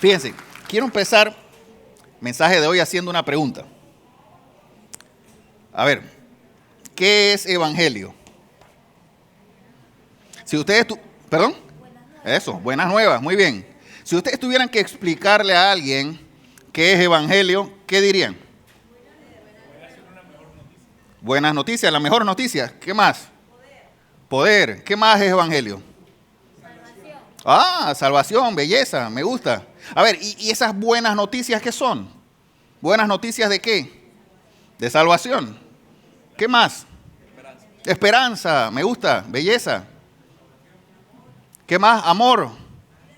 Fíjense, quiero empezar el mensaje de hoy haciendo una pregunta. A ver, ¿qué es evangelio? Si ustedes... ¿Perdón? Eso, buenas nuevas, muy bien. Si ustedes tuvieran que explicarle a alguien qué es evangelio, ¿qué dirían? Buenas noticias, la mejor noticia. ¿Qué más? Poder. ¿Qué más es evangelio? Salvación. Ah, salvación, belleza, me gusta. A ver, ¿y esas buenas noticias qué son? ¿Buenas noticias de qué? De salvación. ¿Qué más? Esperanza, me gusta, belleza. ¿Qué más? Amor,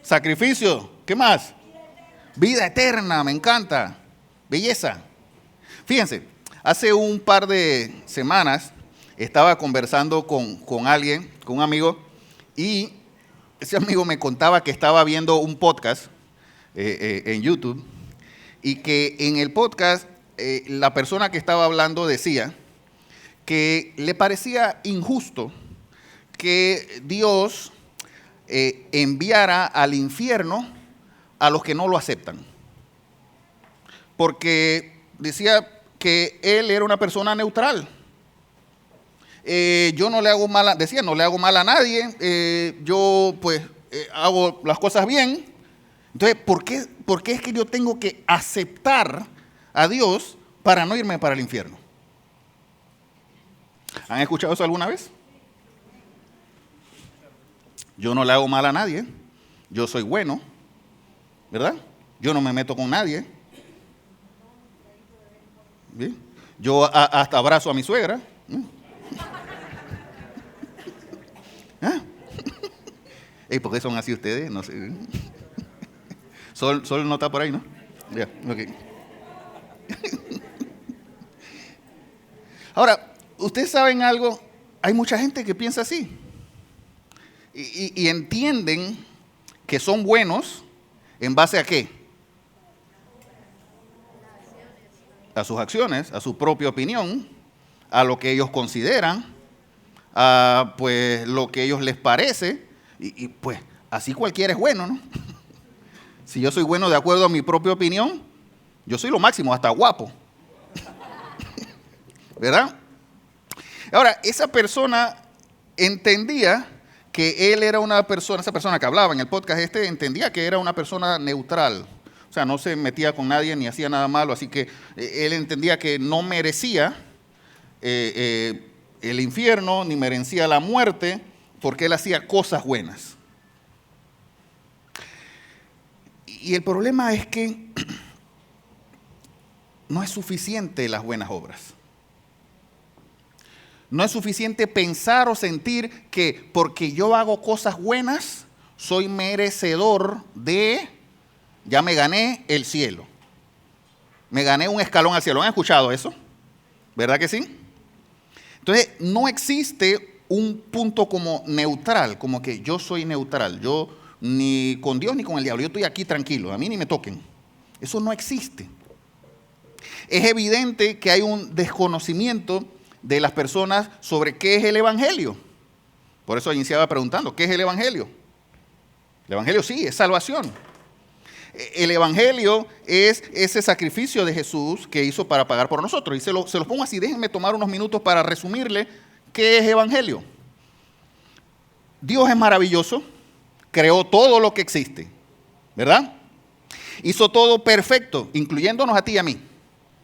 sacrificio. ¿Qué más? Vida eterna, me encanta. Belleza. Fíjense, hace un par de semanas estaba conversando con alguien, con un amigo, y ese amigo me contaba que estaba viendo un podcast en YouTube y que en el podcast la persona que estaba hablando decía que le parecía injusto que Dios enviara al infierno a los que no lo aceptan. Porque decía que él era una persona neutral. Yo no le hago mal, decía, no le hago mal a nadie, yo pues hago las cosas bien. Entonces, ¿por qué es que yo tengo que aceptar a Dios para no irme para el infierno? ¿Han escuchado eso alguna vez? Yo no le hago mal a nadie, yo soy bueno, ¿verdad? Yo no me meto con nadie. ¿Sí? Yo hasta abrazo a mi suegra. ¿Ah? ¿Por qué son así ustedes? No sé. Sol no está por ahí, ¿no? Ya, ok. Ahora, ustedes saben algo, hay mucha gente que piensa así. Y entienden que son buenos en base a qué? A sus acciones, a su propia opinión, a lo que ellos consideran, a pues lo que a ellos les parece, y pues así cualquiera es bueno, ¿no? Si yo soy bueno de acuerdo a mi propia opinión, yo soy lo máximo, hasta guapo. ¿Verdad? Ahora, esa persona entendía que él era una persona, esa persona que hablaba en el podcast entendía que era una persona neutral. O sea, no se metía con nadie ni hacía nada malo, así que él entendía que no merecía el infierno, ni merecía la muerte, porque él hacía cosas buenas. Y el problema es que no es suficiente las buenas obras. No es suficiente pensar o sentir que porque yo hago cosas buenas, soy merecedor de, ya me gané el cielo. Me gané un escalón al cielo. ¿Han escuchado eso? ¿Verdad que sí? Entonces, no existe un punto como neutral, como que yo soy neutral. Yo ni con Dios ni con el diablo. Yo estoy aquí tranquilo. A mí ni me toquen. Eso no existe. Es evidente que hay un desconocimiento de las personas sobre qué es el evangelio. Por eso iniciaba preguntando, ¿qué es el evangelio? El evangelio sí, es salvación. El evangelio es ese sacrificio de Jesús que hizo para pagar por nosotros. Y se los pongo así, déjenme tomar unos minutos para resumirle qué es evangelio. Dios es maravilloso, creó todo lo que existe, ¿verdad? Hizo todo perfecto, incluyéndonos a ti y a mí,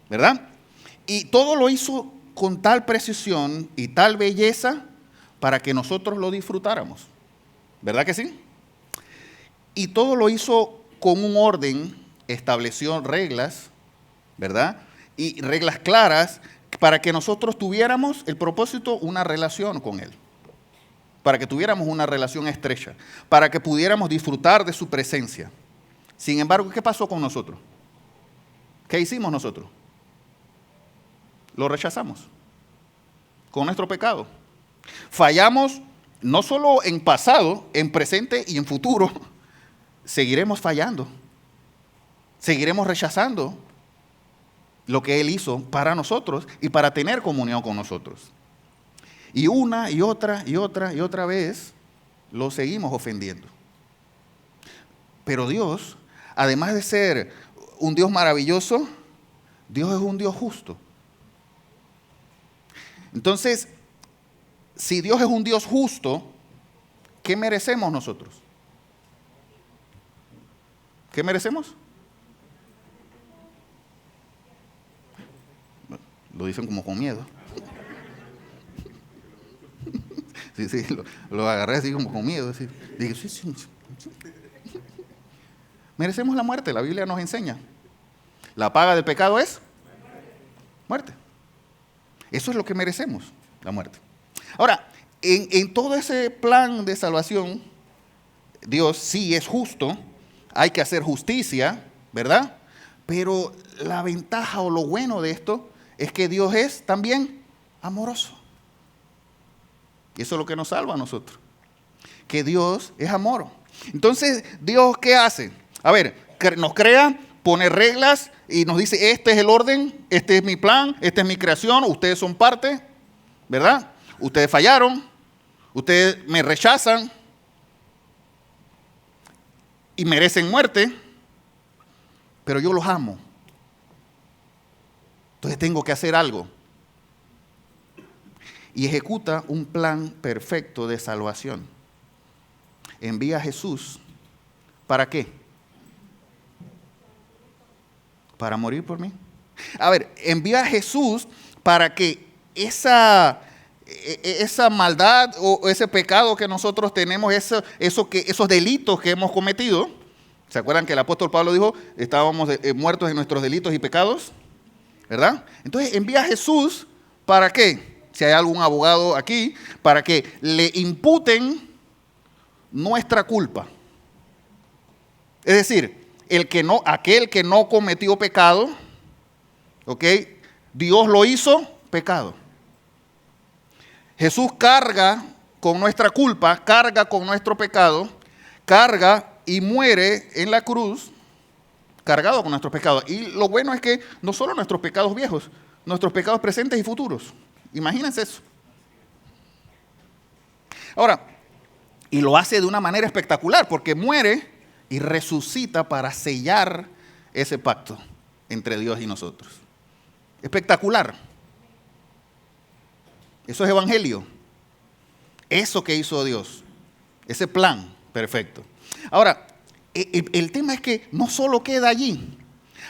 ¿verdad? Y todo lo hizo con tal precisión y tal belleza para que nosotros lo disfrutáramos. ¿Verdad que sí? Y todo lo hizo con un orden, estableció reglas, ¿verdad? Y reglas claras para que nosotros tuviéramos el propósito, una relación con Él. Para que tuviéramos una relación estrecha, para que pudiéramos disfrutar de su presencia. Sin embargo, ¿qué pasó con nosotros? ¿Qué hicimos nosotros? Lo rechazamos con nuestro pecado. Fallamos no solo en pasado, en presente y en futuro. Seguiremos fallando. Seguiremos rechazando lo que Él hizo para nosotros y para tener comunión con nosotros. Y una y otra y otra y otra vez lo seguimos ofendiendo. Pero Dios, además de ser un Dios maravilloso, Dios es un Dios justo. Entonces, si Dios es un Dios justo, ¿qué merecemos nosotros? ¿Qué merecemos? Lo dicen como con miedo. Sí, lo agarré así como con miedo. Así. Dije, sí. Merecemos la muerte, la Biblia nos enseña. La paga del pecado es muerte. Eso es lo que merecemos, la muerte. Ahora, en todo ese plan de salvación, Dios sí es justo, hay que hacer justicia, ¿verdad? Pero la ventaja o lo bueno de esto es que Dios es también amoroso. Y eso es lo que nos salva a nosotros. Que Dios es amor. Entonces, ¿Dios qué hace? A ver, nos crea, pone reglas y nos dice, este es el orden, este es mi plan, esta es mi creación, ustedes son parte, ¿verdad? Ustedes fallaron, ustedes me rechazan y merecen muerte, pero yo los amo. Entonces tengo que hacer algo. Y ejecuta un plan perfecto de salvación. Envía a Jesús, ¿para qué? Para morir por mí. A ver, envía a Jesús para que esa maldad o ese pecado que nosotros tenemos, esos delitos que hemos cometido. ¿Se acuerdan que el apóstol Pablo dijo, estábamos muertos en nuestros delitos y pecados? ¿Verdad? Entonces envía a Jesús, ¿para qué? Si hay algún abogado aquí, para que le imputen nuestra culpa. Es decir, aquel que no cometió pecado, ¿ok? Dios lo hizo pecado. Jesús carga con nuestra culpa, carga con nuestro pecado, carga y muere en la cruz, cargado con nuestros pecados. Y lo bueno es que no solo nuestros pecados viejos, nuestros pecados presentes y futuros. Imagínense eso. Ahora, y lo hace de una manera espectacular, porque muere y resucita para sellar ese pacto entre Dios y nosotros. Espectacular. Eso es evangelio. Eso que hizo Dios. Ese plan perfecto. Ahora, el tema es que no solo queda allí.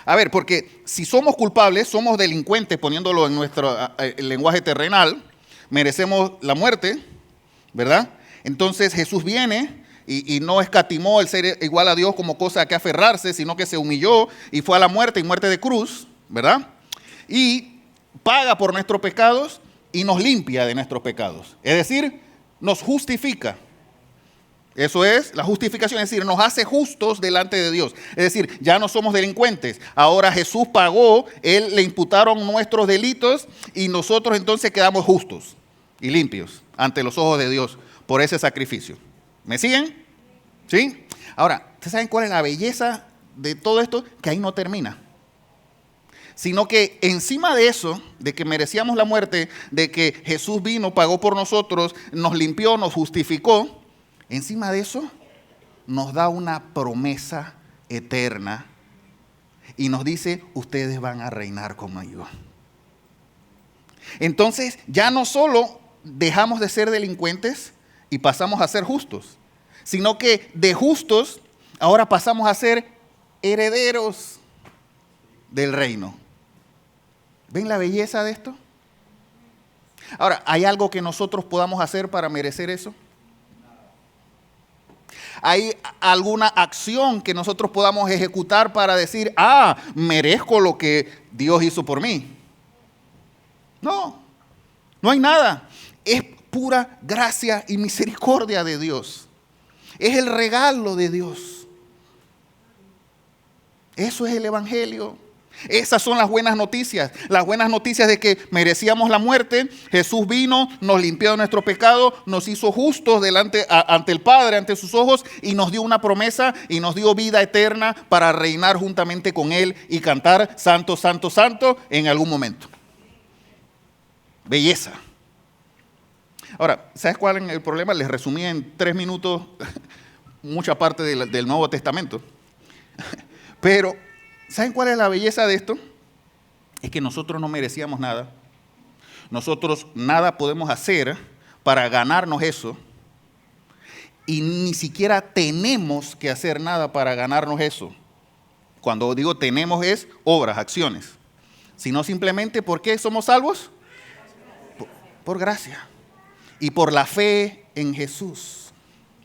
A ver, porque si somos culpables, somos delincuentes, poniéndolo en nuestro lenguaje terrenal, merecemos la muerte, ¿verdad? Entonces Jesús viene y no escatimó el ser igual a Dios como cosa a que aferrarse, sino que se humilló y fue a la muerte y muerte de cruz, ¿verdad? Y paga por nuestros pecados y nos limpia de nuestros pecados. Es decir, nos justifica. Eso es la justificación, es decir, nos hace justos delante de Dios. Es decir, ya no somos delincuentes. Ahora Jesús pagó, Él le imputaron nuestros delitos y nosotros entonces quedamos justos y limpios ante los ojos de Dios por ese sacrificio. ¿Me siguen? ¿Sí? Ahora, ¿ustedes saben cuál es la belleza de todo esto? Que ahí no termina. Sino que encima de eso, de que merecíamos la muerte, de que Jesús vino, pagó por nosotros, nos limpió, nos justificó, encima de eso nos da una promesa eterna y nos dice, ustedes van a reinar conmigo. Entonces ya no solo dejamos de ser delincuentes y pasamos a ser justos, sino que de justos ahora pasamos a ser herederos del reino. ¿Ven la belleza de esto? Ahora, ¿hay algo que nosotros podamos hacer para merecer eso? ¿Hay alguna acción que nosotros podamos ejecutar para decir, merezco lo que Dios hizo por mí? No, no hay nada. Es pura gracia y misericordia de Dios. Es el regalo de Dios. Eso es el evangelio. Esas son las buenas noticias. Las buenas noticias de que merecíamos la muerte. Jesús vino, nos limpió de nuestro pecado, nos hizo justos ante el Padre, ante sus ojos, y nos dio una promesa y nos dio vida eterna para reinar juntamente con Él y cantar Santo, Santo, Santo en algún momento. Belleza. Ahora, ¿sabes cuál es el problema? Les resumí en 3 minutos mucha parte del Nuevo Testamento. Pero, ¿saben cuál es la belleza de esto? Es que nosotros no merecíamos nada. Nosotros nada podemos hacer para ganarnos eso. Y ni siquiera tenemos que hacer nada para ganarnos eso. Cuando digo tenemos es obras, acciones. Sino simplemente, ¿por qué somos salvos? Por gracia. Y por la fe en Jesús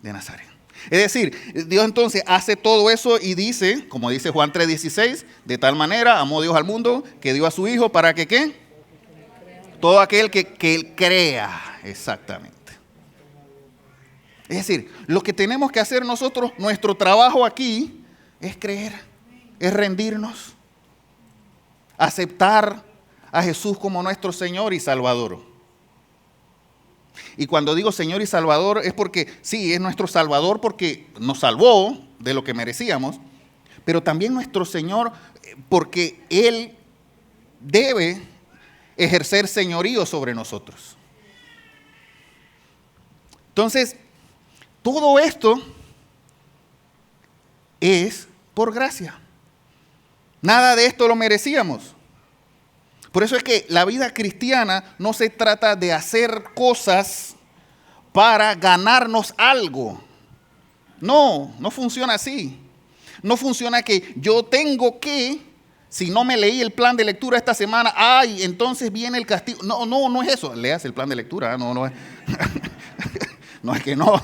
de Nazaret. Es decir, Dios entonces hace todo eso y dice, como dice Juan 3:16, de tal manera amó Dios al mundo que dio a su Hijo para que ¿qué? Todo aquel que Él crea, exactamente. Es decir, lo que tenemos que hacer nosotros, nuestro trabajo aquí, es creer, es rendirnos, aceptar a Jesús como nuestro Señor y Salvador. Y cuando digo Señor y Salvador es porque, sí, es nuestro Salvador porque nos salvó de lo que merecíamos, pero también nuestro Señor porque Él debe ejercer señorío sobre nosotros. Entonces, todo esto es por gracia. Nada de esto lo merecíamos. Por eso es que la vida cristiana no se trata de hacer cosas para ganarnos algo. No, no funciona así. No funciona que yo tengo que, si no me leí el plan de lectura esta semana, ay, entonces viene el castigo. No es eso. Leas el plan de lectura, no es. No es que no.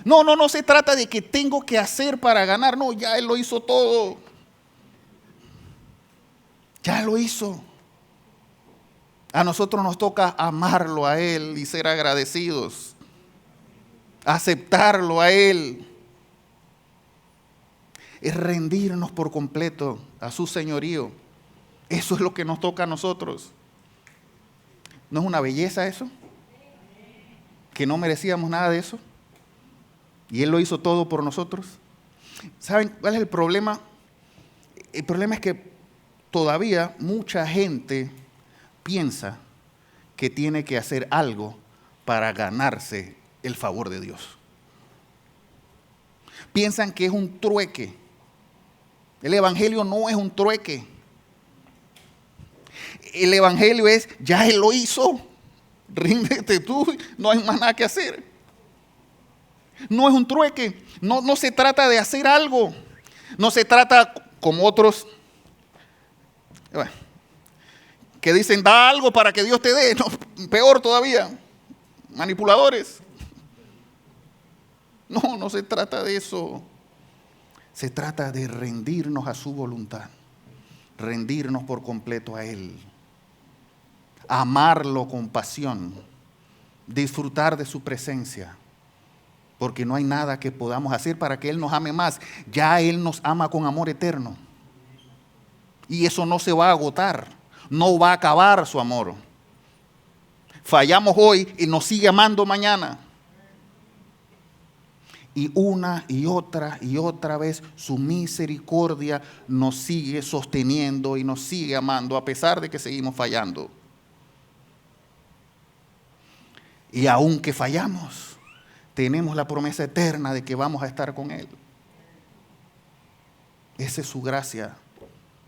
No se trata de que tengo que hacer para ganar. No, ya Él lo hizo todo. Ya lo hizo. A nosotros nos toca amarlo a Él y ser agradecidos. Aceptarlo a Él. Es rendirnos por completo a su señorío. Eso es lo que nos toca a nosotros. ¿No es una belleza eso? Que no merecíamos nada de eso. Y Él lo hizo todo por nosotros. ¿Saben cuál es el problema? El problema es que todavía mucha gente piensa que tiene que hacer algo para ganarse el favor de Dios. Piensan que es un trueque. El evangelio no es un trueque. El evangelio es, ya Él lo hizo. Ríndete tú, no hay más nada que hacer. No es un trueque. No se trata de hacer algo. No se trata como otros que dicen, da algo para que Dios te dé. No, peor todavía, manipuladores. No se trata de eso. Se trata de rendirnos a su voluntad. Rendirnos por completo a Él. Amarlo con pasión. Disfrutar de su presencia. Porque no hay nada que podamos hacer para que Él nos ame más. Ya Él nos ama con amor eterno. Y eso no se va a agotar. No va a acabar su amor. Fallamos hoy y nos sigue amando mañana. Y una y otra vez su misericordia nos sigue sosteniendo y nos sigue amando a pesar de que seguimos fallando. Y aunque fallamos, tenemos la promesa eterna de que vamos a estar con Él. Esa es su gracia.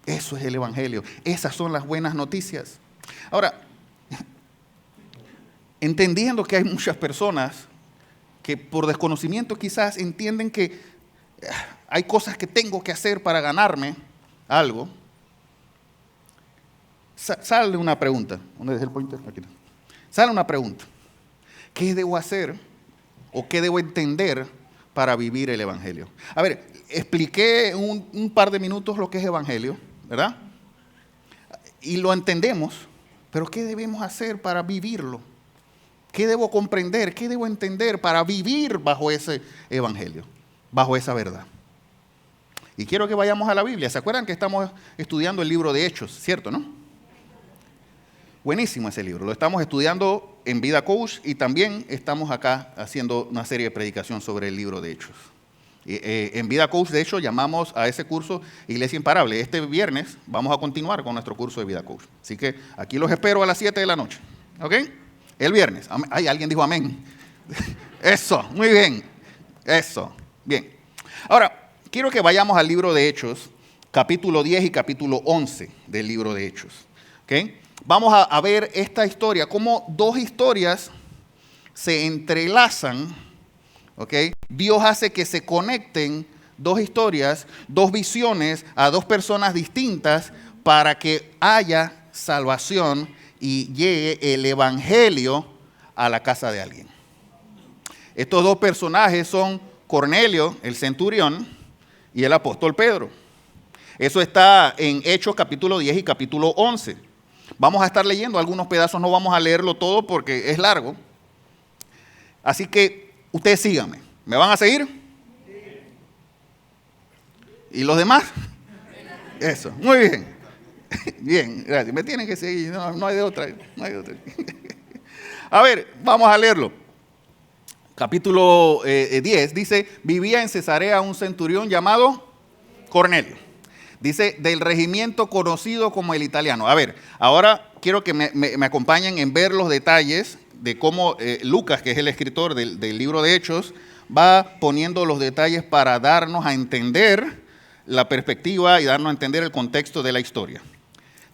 Eso es el evangelio. Esas son las buenas noticias. Ahora, entendiendo que hay muchas personas que por desconocimiento quizás entienden que hay cosas que tengo que hacer para ganarme algo, sale una pregunta. ¿Dónde dejé el pointer? Aquí. Sale una pregunta. ¿Qué debo hacer o qué debo entender para vivir el evangelio? A ver, expliqué un par de minutos lo que es evangelio, ¿verdad? Y lo entendemos, pero ¿qué debemos hacer para vivirlo? ¿Qué debo comprender? ¿Qué debo entender para vivir bajo ese evangelio? Bajo esa verdad. Y quiero que vayamos a la Biblia. ¿Se acuerdan que estamos estudiando el libro de Hechos? ¿Cierto, no? Buenísimo ese libro. Lo estamos estudiando en Vida Coach y también estamos acá haciendo una serie de predicación sobre el libro de Hechos. En Vida Coach, de hecho, llamamos a ese curso Iglesia Imparable. Este viernes vamos a continuar con nuestro curso de Vida Coach. Así que aquí los espero a las 7 de la noche. ¿Ok? El viernes. Ay, alguien dijo amén. Eso, muy bien. Eso, bien. Ahora, quiero que vayamos al libro de Hechos, capítulo 10 y capítulo 11 del libro de Hechos. ¿Okay? Vamos a ver esta historia, cómo dos historias se entrelazan. ¿Okay? Dios hace que se conecten dos historias, dos visiones a dos personas distintas para que haya salvación y llegue el evangelio a la casa de alguien. Estos dos personajes son Cornelio, el centurión, y el apóstol Pedro. Eso está en Hechos capítulo 10 y capítulo 11. Vamos a estar leyendo algunos pedazos, no vamos a leerlo todo porque es largo. Así que ustedes síganme. ¿Me van a seguir? ¿Y los demás? Eso, muy bien. Bien, gracias. Me tienen que seguir, no hay de otra. No hay de otra. A ver, vamos a leerlo. Capítulo 10 dice, vivía en Cesarea un centurión llamado Cornelio. Dice, del regimiento conocido como el italiano. A ver, ahora quiero que me acompañen en ver los detalles de cómo Lucas, que es el escritor del libro de Hechos, va poniendo los detalles para darnos a entender la perspectiva y darnos a entender el contexto de la historia.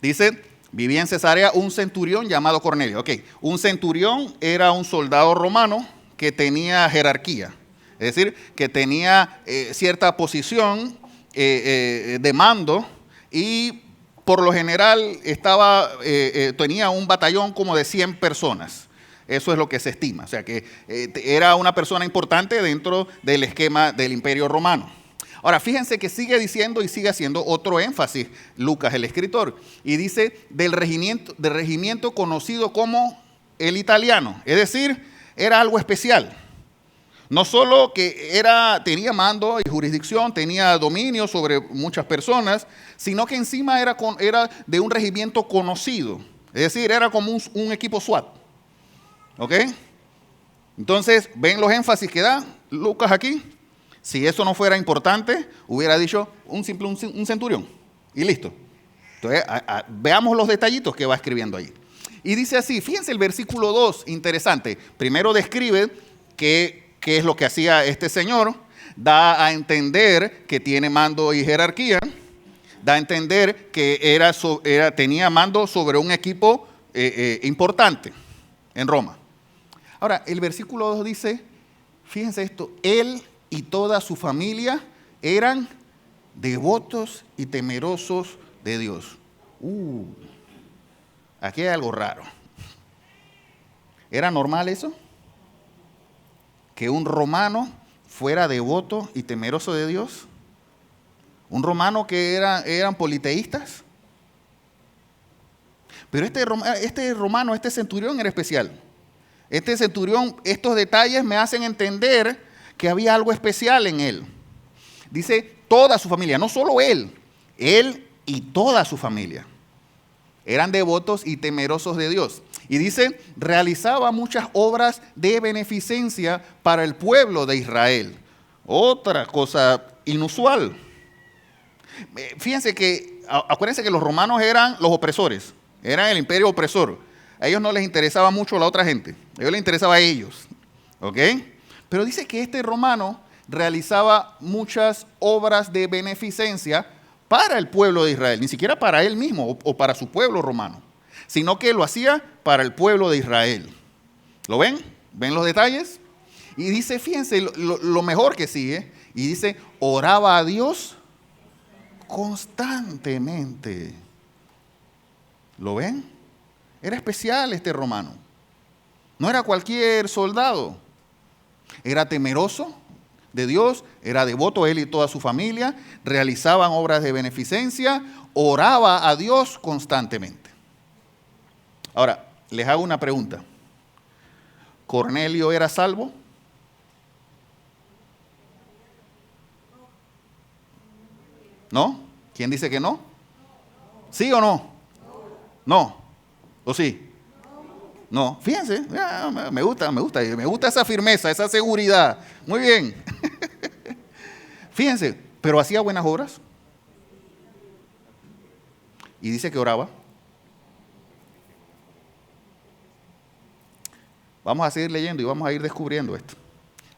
Dice, vivía en Cesarea un centurión llamado Cornelio. Ok, un centurión era un soldado romano que tenía jerarquía, es decir, que tenía cierta posición de mando y por lo general tenía un batallón como de 100 personas. Eso es lo que se estima, o sea que era una persona importante dentro del esquema del Imperio Romano. Ahora, fíjense que sigue diciendo y sigue haciendo otro énfasis Lucas, el escritor, y dice del regimiento conocido como el italiano, es decir, era algo especial. No solo que tenía mando y jurisdicción, tenía dominio sobre muchas personas, sino que encima era de un regimiento conocido. Es decir, era como un equipo SWAT. ¿Ok? Entonces, ¿ven los énfasis que da Lucas aquí? Si eso no fuera importante, hubiera dicho un centurión. Y listo. Entonces, veamos los detallitos que va escribiendo ahí. Y dice así, fíjense el versículo 2, interesante. Primero describe qué es lo que hacía este señor, da a entender que tiene mando y jerarquía, da a entender que tenía mando sobre un equipo importante en Roma. Ahora, el versículo 2 dice, fíjense esto, él y toda su familia eran devotos y temerosos de Dios. Aquí hay algo raro. ¿Era normal eso? Que un romano fuera devoto y temeroso de Dios. Un romano que eran politeístas. Pero este centurión era especial. Este centurión, estos detalles me hacen entender que había algo especial en él. Dice toda su familia, no solo él y toda su familia. Eran devotos y temerosos de Dios. Y dice, realizaba muchas obras de beneficencia para el pueblo de Israel. Otra cosa inusual. Fíjense que, acuérdense que los romanos eran los opresores, eran el imperio opresor. A ellos no les interesaba mucho la otra gente, a ellos les interesaba a ellos. ¿Ok? Pero dice que este romano realizaba muchas obras de beneficencia para el pueblo de Israel, ni siquiera para él mismo o para su pueblo romano, sino que lo hacía para el pueblo de Israel. ¿Lo ven? ¿Ven los detalles? Y dice, fíjense, lo mejor que sigue, y dice, oraba a Dios constantemente. ¿Lo ven? Era especial este romano. No era cualquier soldado. Era temeroso de Dios, era devoto él y toda su familia, realizaban obras de beneficencia, oraba a Dios constantemente. Ahora, les hago una pregunta. ¿Cornelio era salvo? ¿No? ¿Quién dice que no? ¿Sí o no? No. ¿O sí? No. Fíjense, me gusta esa firmeza, esa seguridad. Muy bien. Fíjense, pero hacía buenas obras. Y dice que oraba. Vamos a seguir leyendo y vamos a ir descubriendo esto.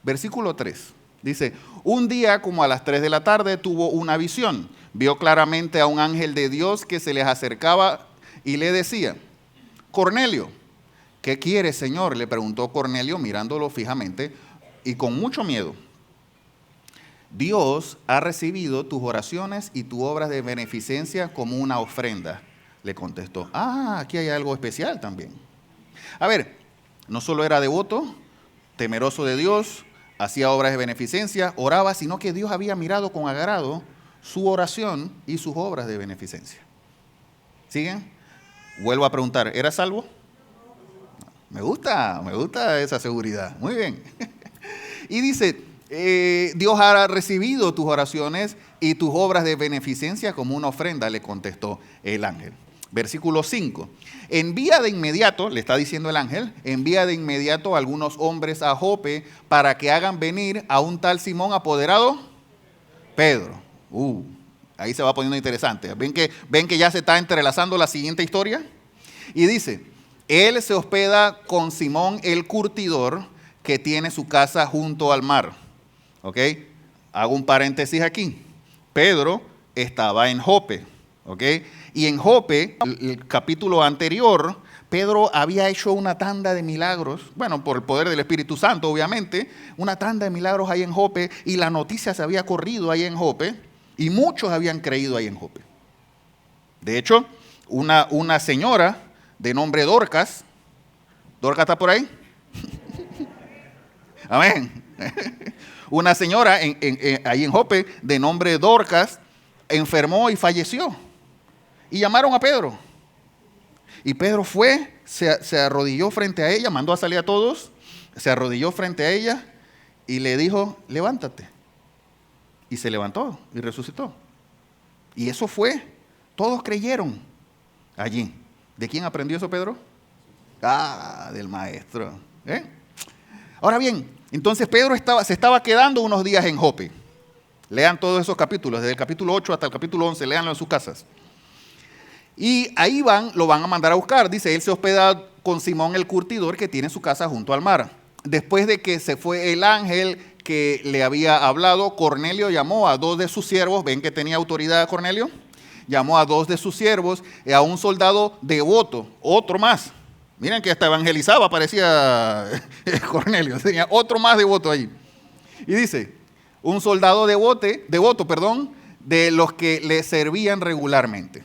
Versículo 3. Dice, un día como a las 3 de la tarde tuvo una visión. Vio claramente a un ángel de Dios que se les acercaba y le decía, Cornelio, ¿qué quieres, Señor? Le preguntó Cornelio mirándolo fijamente y con mucho miedo. Dios ha recibido tus oraciones y tus obras de beneficencia como una ofrenda. Le contestó, aquí hay algo especial también. A ver, no solo era devoto, temeroso de Dios, hacía obras de beneficencia, oraba, sino que Dios había mirado con agrado su oración y sus obras de beneficencia. ¿Siguen? Vuelvo a preguntar, ¿era salvo? Me gusta esa seguridad. Muy bien. Y dice, Dios ha recibido tus oraciones y tus obras de beneficencia como una ofrenda, le contestó el ángel. Versículo 5. Envía de inmediato, le está diciendo el ángel, envía de inmediato a algunos hombres a Jope para que hagan venir a un tal Simón apoderado Pedro. Ahí se va poniendo interesante. ¿Ven que ya se está entrelazando la siguiente historia? Y dice, él se hospeda con Simón el curtidor que tiene su casa junto al mar. ¿Ok? Hago un paréntesis aquí. Pedro estaba en Jope. ¿Ok? Y en Jope, el capítulo anterior, Pedro había hecho una tanda de milagros, bueno, por el poder del Espíritu Santo, obviamente, una tanda de milagros ahí en Jope, y la noticia se había corrido ahí en Jope, y muchos habían creído ahí en Jope. De hecho, una señora de nombre Dorcas ¿está por ahí? Amén. Una señora ahí en Jope de nombre Dorcas enfermó y falleció. Y llamaron a Pedro. Y Pedro fue, se arrodilló frente a ella, mandó a salir a todos, se arrodilló frente a ella y le dijo, levántate. Y se levantó y resucitó. Y eso fue, todos creyeron allí. ¿De quién aprendió eso Pedro? Del maestro. Ahora bien, entonces Pedro se estaba quedando unos días en Jope. Lean todos esos capítulos, desde el capítulo 8 hasta el capítulo 11, léanlo en sus casas. Y ahí lo van a mandar a buscar. Dice, él se hospeda con Simón el curtidor que tiene su casa junto al mar. Después de que se fue el ángel que le había hablado, Cornelio llamó a 2 de sus siervos. ¿Ven que tenía autoridad Cornelio? Llamó a 2 de sus siervos, a un soldado devoto, otro más. Miren que hasta evangelizaba, parecía Cornelio. Tenía otro más devoto ahí. Y dice, un soldado devoto, de los que le servían regularmente.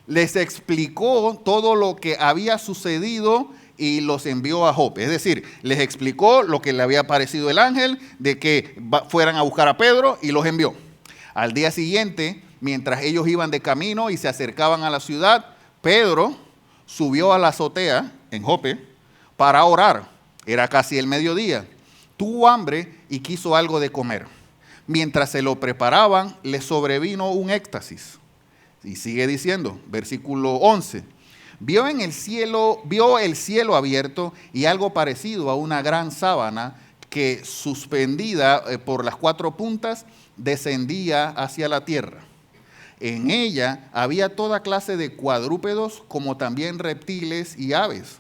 Les explicó todo lo que había sucedido y los envió a Jope. Es decir, les explicó lo que le había parecido el ángel, de que fueran a buscar a Pedro y los envió. Al día siguiente, mientras ellos iban de camino y se acercaban a la ciudad, Pedro subió a la azotea en Jope para orar. Era casi el mediodía. Tuvo hambre y quiso algo de comer. Mientras se lo preparaban, le sobrevino un éxtasis. Y sigue diciendo, versículo 11, vio el cielo abierto y algo parecido a una gran sábana que suspendida por las 4 puntas descendía hacia la tierra. En ella había toda clase de cuadrúpedos como también reptiles y aves.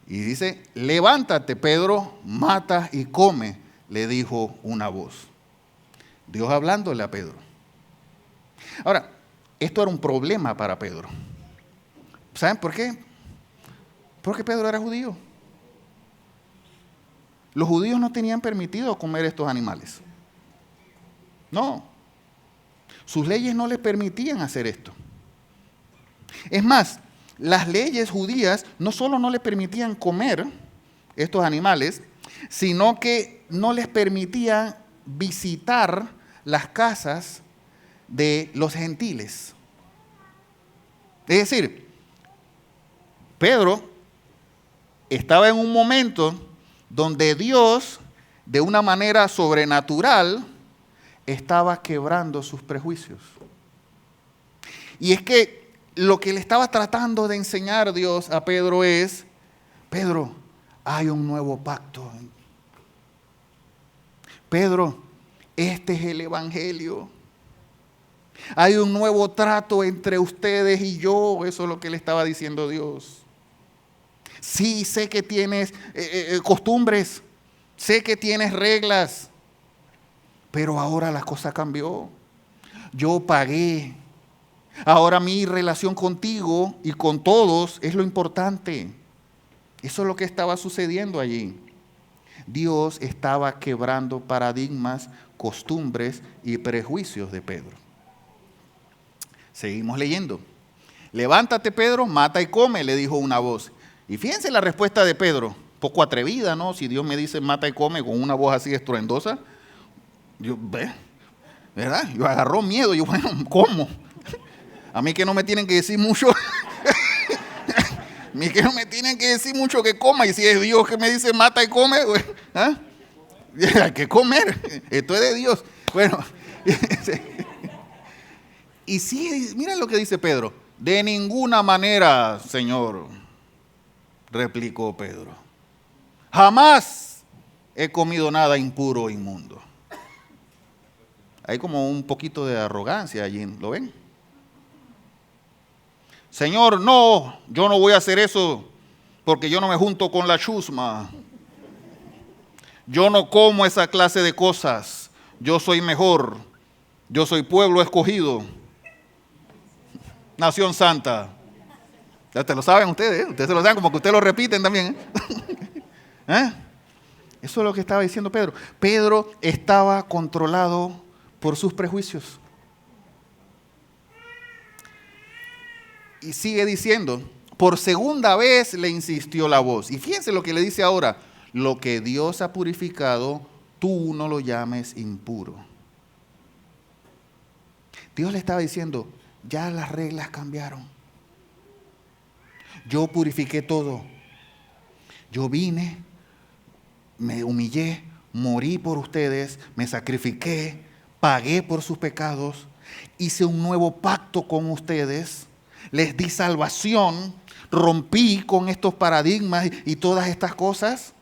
Y dice, levántate Pedro, mata y come, le dijo una voz. Dios hablándole a Pedro. Ahora, esto era un problema para Pedro. ¿Saben por qué? Porque Pedro era judío. Los judíos no tenían permitido comer estos animales. No. Sus leyes no les permitían hacer esto. Es más, las leyes judías no solo no les permitían comer estos animales, sino que no les permitían visitar las casas de los gentiles. Es decir, Pedro estaba en un momento donde Dios, de una manera sobrenatural, estaba quebrando sus prejuicios. Y es que lo que le estaba tratando de enseñar Dios a Pedro es, Pedro, hay un nuevo pacto. Pedro, este es el evangelio. Hay un nuevo trato entre ustedes y yo. Eso es lo que le estaba diciendo Dios. Sí, sé que tienes costumbres. Sé que tienes reglas. pero ahora la cosa cambió. Yo pagué. Ahora mi relación contigo y con todos es lo importante. Eso es lo que estaba sucediendo allí. Dios estaba quebrando paradigmas, costumbres y prejuicios de Pedro. Seguimos leyendo. Levántate, Pedro, mata y come, le dijo una voz. Y fíjense la respuesta de Pedro, poco atrevida, ¿no? Si Dios me dice mata y come con una voz así estruendosa, ¿verdad? Yo agarró miedo, yo, bueno, ¿cómo? A mí que no me tienen que decir mucho, a mí que no me tienen que decir mucho que coma, y si es Dios que me dice mata y come, ¿ah? Hay que comer, esto es de Dios. Bueno, y sí, miren lo que dice Pedro. De ninguna manera, Señor, replicó Pedro. Jamás he comido nada impuro o inmundo. Hay como un poquito de arrogancia allí, ¿lo ven? Señor, no, yo no voy a hacer eso porque yo no me junto con la chusma. Yo no como esa clase de cosas. Yo soy mejor. Yo soy pueblo escogido. Nación santa. Ya te lo saben ustedes, ¿eh? Ustedes se lo saben como que ustedes lo repiten también, ¿eh? Eso es lo que estaba diciendo Pedro. Pedro estaba controlado por sus prejuicios. Y sigue diciendo, por segunda vez le insistió la voz. Y fíjense lo que le dice ahora, lo que Dios ha purificado, tú no lo llames impuro. Dios le estaba diciendo, ya las reglas cambiaron. Yo purifiqué todo. Yo vine, me humillé, morí por ustedes, me sacrifiqué, pagué por sus pecados, hice un nuevo pacto con ustedes, les di salvación, rompí con estos paradigmas y todas estas cosas.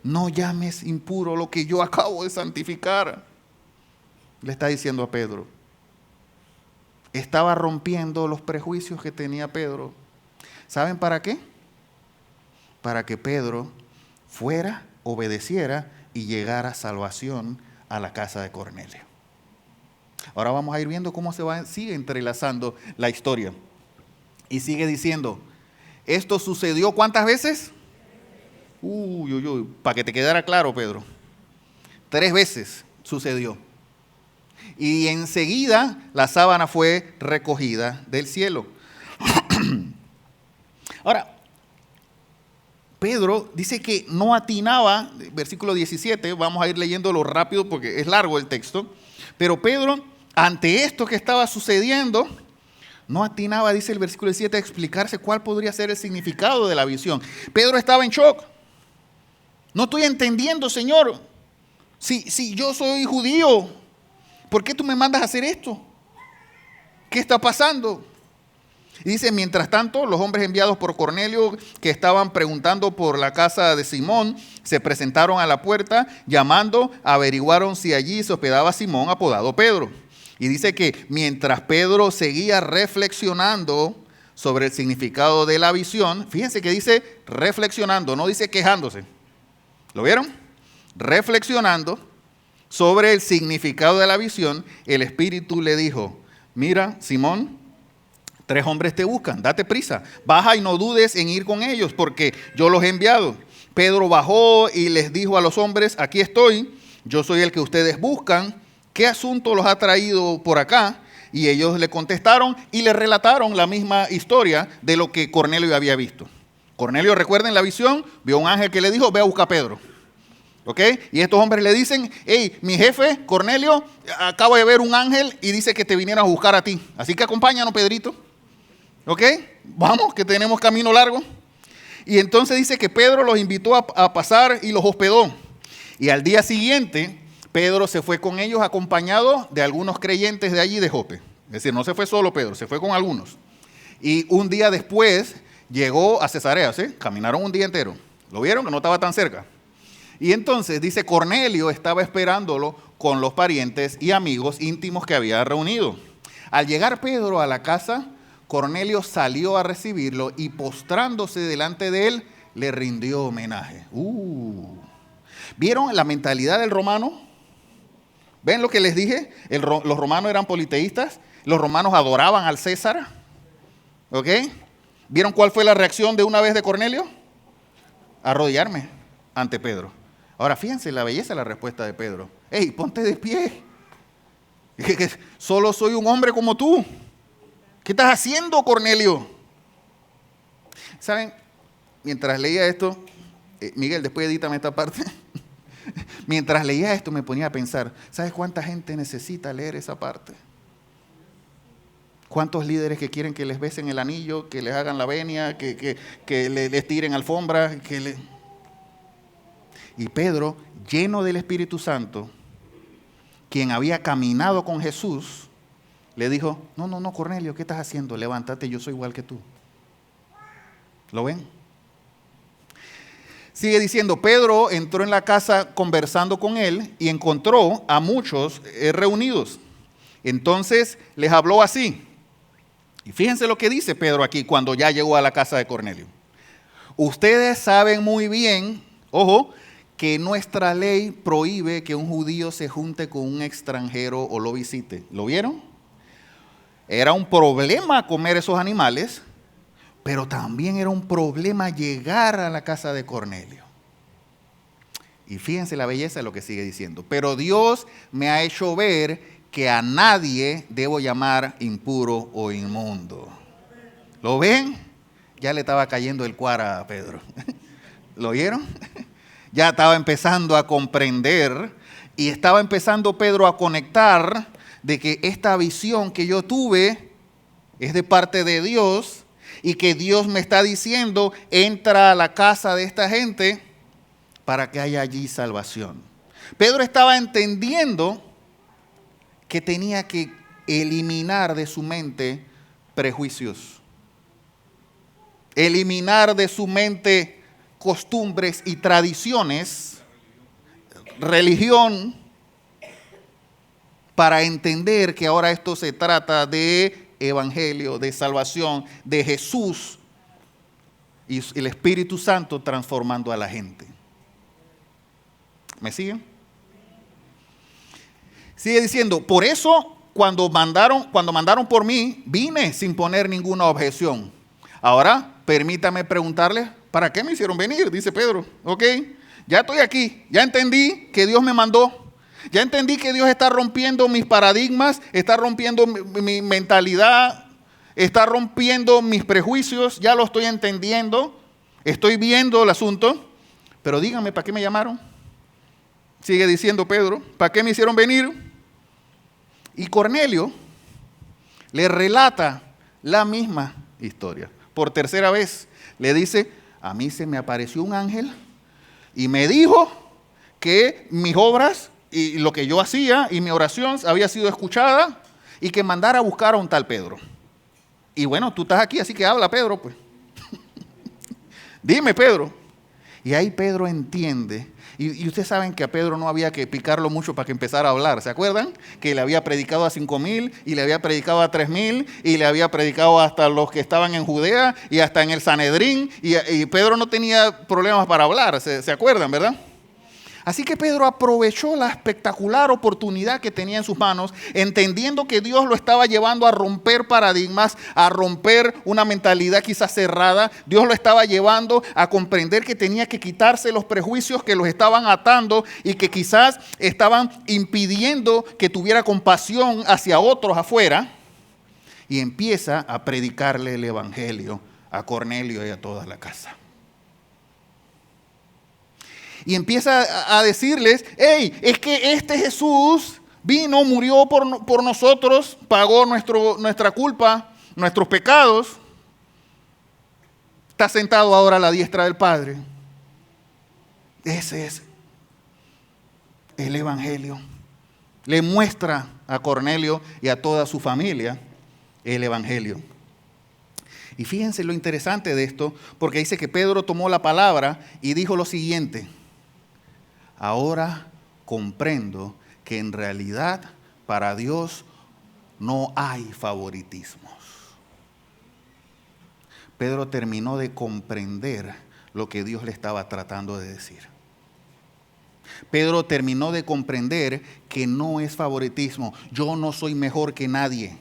No llames impuro lo que yo acabo de santificar, le está diciendo a Pedro. Estaba rompiendo los prejuicios que tenía Pedro. ¿Saben para qué? Para que Pedro fuera, obedeciera y llegara salvación a la casa de Cornelio. Ahora vamos a ir viendo cómo sigue entrelazando la historia. Y sigue diciendo, ¿esto sucedió cuántas veces? Para que te quedara claro, Pedro. 3 veces sucedió. Y enseguida la sábana fue recogida del cielo. Ahora, Pedro dice que no atinaba, versículo 17, vamos a ir leyéndolo rápido porque es largo el texto, pero Pedro, ante esto que estaba sucediendo, no atinaba, dice el versículo 17, a explicarse cuál podría ser el significado de la visión. Pedro estaba en shock. No estoy entendiendo, Señor. Si yo soy judío, ¿por qué tú me mandas a hacer esto? ¿Qué está pasando? Y dice, mientras tanto, los hombres enviados por Cornelio que estaban preguntando por la casa de Simón, se presentaron a la puerta, llamando, averiguaron si allí se hospedaba Simón, apodado Pedro. Y dice que mientras Pedro seguía reflexionando sobre el significado de la visión, fíjense que dice reflexionando, no dice quejándose. ¿Lo vieron? Reflexionando sobre el significado de la visión, el Espíritu le dijo, mira, Simón, 3 hombres te buscan, date prisa, baja y no dudes en ir con ellos, porque yo los he enviado. Pedro bajó y les dijo a los hombres, aquí estoy, yo soy el que ustedes buscan, ¿qué asunto los ha traído por acá? Y ellos le contestaron y le relataron la misma historia de lo que Cornelio había visto. Cornelio, recuerden la visión, vio un ángel que le dijo, ve a buscar a Pedro. ¿Ok? Y estos hombres le dicen, hey, mi jefe, Cornelio, acaba de ver un ángel y dice que te vinieron a buscar a ti. Así que acompáñanos, Pedrito. ¿Ok? Vamos, que tenemos camino largo. Y entonces dice que Pedro los invitó a pasar y los hospedó. Y al día siguiente, Pedro se fue con ellos acompañado de algunos creyentes de allí de Jope. Es decir, no se fue solo Pedro, se fue con algunos. Y un día después llegó a Cesarea, ¿sí? Caminaron un día entero. ¿Lo vieron? Que no estaba tan cerca. Y entonces dice, Cornelio estaba esperándolo con los parientes y amigos íntimos que había reunido. Al llegar Pedro a la casa, Cornelio salió a recibirlo y postrándose delante de él, le rindió homenaje. ¿Vieron la mentalidad del romano? ¿Ven lo que les dije? Los romanos eran politeístas. Los romanos adoraban al César. ¿Ok? ¿Vieron cuál fue la reacción de una vez de Cornelio? Arrodillarme ante Pedro. Ahora fíjense la belleza de la respuesta de Pedro. ¡Ey, ponte de pie! Que solo soy un hombre como tú. ¿Qué estás haciendo, Cornelio? ¿Saben? Mientras leía esto, Miguel, después edítame esta parte. Mientras leía esto me ponía a pensar, ¿sabes cuánta gente necesita leer esa parte? ¿Cuántos líderes que quieren que les besen el anillo, que les hagan la venia, que les tiren alfombra? Y Pedro, lleno del Espíritu Santo, quien había caminado con Jesús, le dijo, no, Cornelio, ¿qué estás haciendo? Levántate, yo soy igual que tú. ¿Lo ven? Sigue diciendo, Pedro entró en la casa conversando con él y encontró a muchos reunidos. Entonces les habló así. Y fíjense lo que dice Pedro aquí cuando ya llegó a la casa de Cornelio. Ustedes saben muy bien, ojo, que nuestra ley prohíbe que un judío se junte con un extranjero o lo visite. ¿Lo vieron? Era un problema comer esos animales, pero también era un problema llegar a la casa de Cornelio. Y fíjense la belleza de lo que sigue diciendo. Pero Dios me ha hecho ver que a nadie debo llamar impuro o inmundo. ¿Lo ven? Ya le estaba cayendo el cuara a Pedro. ¿Lo vieron? Ya estaba empezando a comprender y estaba empezando Pedro a conectar de que esta visión que yo tuve es de parte de Dios y que Dios me está diciendo, entra a la casa de esta gente para que haya allí salvación. Pedro estaba entendiendo que tenía que eliminar de su mente prejuicios, eliminar de su mente costumbres y tradiciones, religión, para entender que ahora esto se trata de evangelio, de salvación, de Jesús y el Espíritu Santo transformando a la gente. ¿Me siguen? Sigue diciendo, por eso cuando mandaron por mí, vine sin poner ninguna objeción. Ahora, permítame preguntarles, ¿para qué me hicieron venir? Dice Pedro. Ok, ya estoy aquí, ya entendí que Dios me mandó. Ya entendí que Dios está rompiendo mis paradigmas, está rompiendo mi mentalidad, está rompiendo mis prejuicios, ya lo estoy entendiendo, estoy viendo el asunto, pero díganme, ¿para qué me llamaron? Sigue diciendo Pedro, ¿para qué me hicieron venir? Y Cornelio le relata la misma historia. Por tercera vez le dice, a mí se me apareció un ángel y me dijo que mis obras y lo que yo hacía y mi oración había sido escuchada y que mandara a buscar a un tal Pedro. Y bueno, tú estás aquí, así que habla, Pedro, pues. Dime, Pedro. Y ahí Pedro entiende. Y ustedes saben que a Pedro no había que picarlo mucho para que empezara a hablar. ¿Se acuerdan? Que le había predicado a 5,000 y le había predicado a 3,000 y le había predicado hasta los que estaban en Judea y hasta en el Sanedrín. Y Pedro no tenía problemas para hablar. ¿Se acuerdan, verdad? Así que Pedro aprovechó la espectacular oportunidad que tenía en sus manos, entendiendo que Dios lo estaba llevando a romper paradigmas, a romper una mentalidad quizás cerrada. Dios lo estaba llevando a comprender que tenía que quitarse los prejuicios que los estaban atando y que quizás estaban impidiendo que tuviera compasión hacia otros afuera. Y empieza a predicarle el evangelio a Cornelio y a toda la casa. Y empieza a decirles, hey, es que este Jesús vino, murió por nosotros, pagó nuestra culpa, nuestros pecados. Está sentado ahora a la diestra del Padre. Ese es el evangelio. Le muestra a Cornelio y a toda su familia el evangelio. Y fíjense lo interesante de esto, porque dice que Pedro tomó la palabra y dijo lo siguiente. Ahora comprendo que en realidad para Dios no hay favoritismos. Pedro terminó de comprender lo que Dios le estaba tratando de decir. Pedro terminó de comprender que no es favoritismo. Yo no soy mejor que nadie.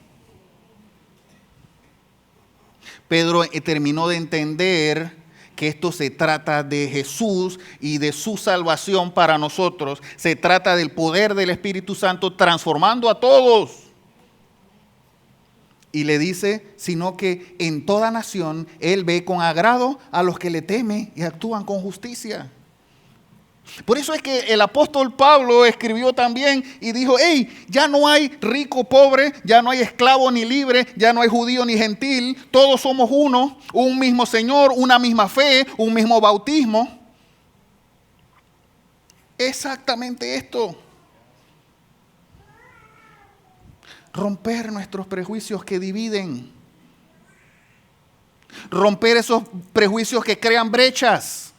Pedro terminó de entender que esto se trata de Jesús y de su salvación para nosotros. Se trata del poder del Espíritu Santo transformando a todos. Y le dice, sino que en toda nación Él ve con agrado a los que le temen y actúan con justicia. Por eso es que el apóstol Pablo escribió también y dijo, hey, ya no hay rico, pobre, ya no hay esclavo ni libre, ya no hay judío ni gentil, todos somos uno, un mismo Señor, una misma fe, un mismo bautismo. Exactamente esto. Romper nuestros prejuicios que dividen. Romper esos prejuicios que crean brechas.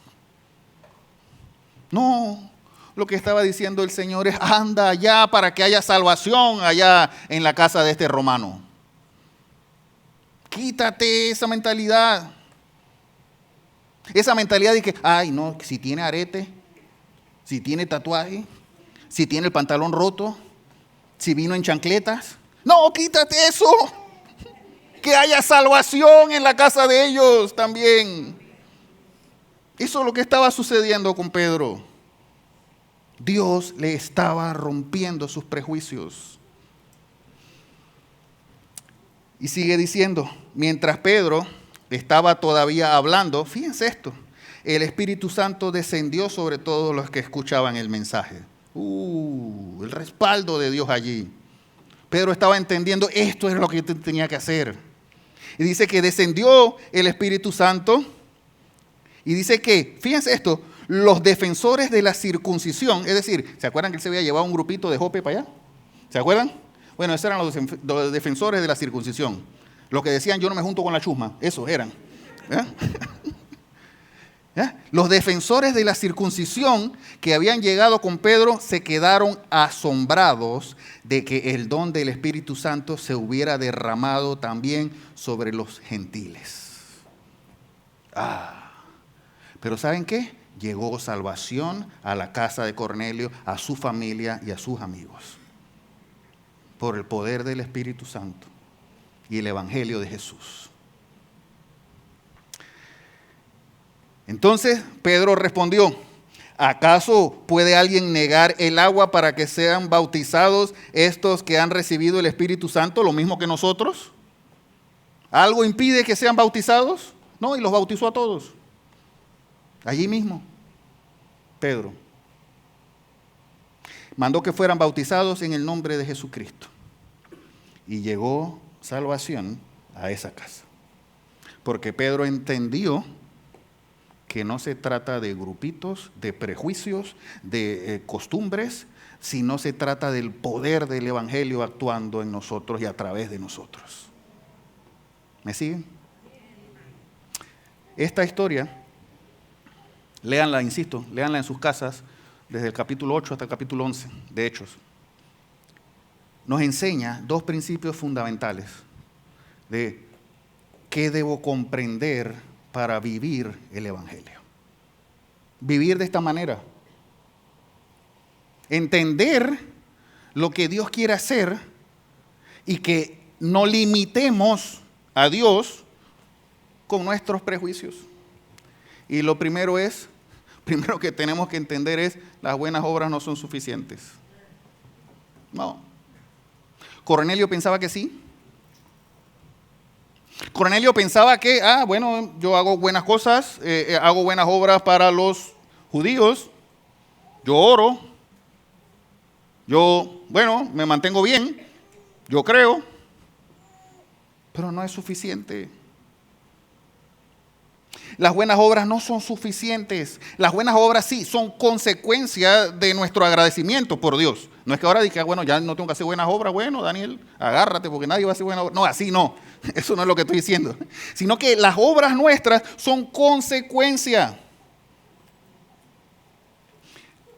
No, lo que estaba diciendo el Señor es, anda allá para que haya salvación allá en la casa de este romano. Quítate esa mentalidad. Esa mentalidad de que, ay no, si tiene arete, si tiene tatuaje, si tiene el pantalón roto, si vino en chancletas. No, quítate eso. Que haya salvación en la casa de ellos también. Eso es lo que estaba sucediendo con Pedro. Dios le estaba rompiendo sus prejuicios. Y sigue diciendo, mientras Pedro estaba todavía hablando, fíjense esto, el Espíritu Santo descendió sobre todos los que escuchaban el mensaje. El respaldo de Dios allí. Pedro estaba entendiendo, esto es lo que tenía que hacer. Y dice que descendió el Espíritu Santo. Y dice que, fíjense esto, los defensores de la circuncisión, es decir, ¿se acuerdan que él se había llevado un grupito de Jope para allá? ¿Se acuerdan? Bueno, esos eran los defensores de la circuncisión. Los que decían, yo no me junto con la chusma, esos eran. Los defensores de la circuncisión que habían llegado con Pedro se quedaron asombrados de que el don del Espíritu Santo se hubiera derramado también sobre los gentiles. Pero ¿saben qué? Llegó salvación a la casa de Cornelio, a su familia y a sus amigos. Por el poder del Espíritu Santo y el Evangelio de Jesús. Entonces Pedro respondió, ¿acaso puede alguien negar el agua para que sean bautizados estos que han recibido el Espíritu Santo, lo mismo que nosotros? ¿Algo impide que sean bautizados? No, y los bautizó a todos. Allí mismo, Pedro mandó que fueran bautizados en el nombre de Jesucristo. Y llegó salvación a esa casa. Porque Pedro entendió que no se trata de grupitos, de prejuicios, de costumbres, sino se trata del poder del Evangelio actuando en nosotros y a través de nosotros. ¿Me siguen? Esta historia, léanla, insisto, léanla en sus casas, desde el capítulo 8 hasta el capítulo 11 de Hechos. Nos enseña dos principios fundamentales de qué debo comprender para vivir el Evangelio. Vivir de esta manera. Entender lo que Dios quiere hacer y que no limitemos a Dios con nuestros prejuicios. Y lo primero que tenemos que entender es, las buenas obras no son suficientes. No. Cornelio pensaba que sí. Cornelio pensaba que, bueno, yo hago buenas cosas, hago buenas obras para los judíos, yo oro, yo, bueno, me mantengo bien, yo creo, pero no es suficiente. Las buenas obras no son suficientes. Las buenas obras sí son consecuencia de nuestro agradecimiento por Dios. No es que ahora diga, bueno, ya no tengo que hacer buenas obras. Bueno, Daniel, agárrate porque nadie va a hacer buenas obras. No, así no. Eso no es lo que estoy diciendo. Sino que las obras nuestras son consecuencia.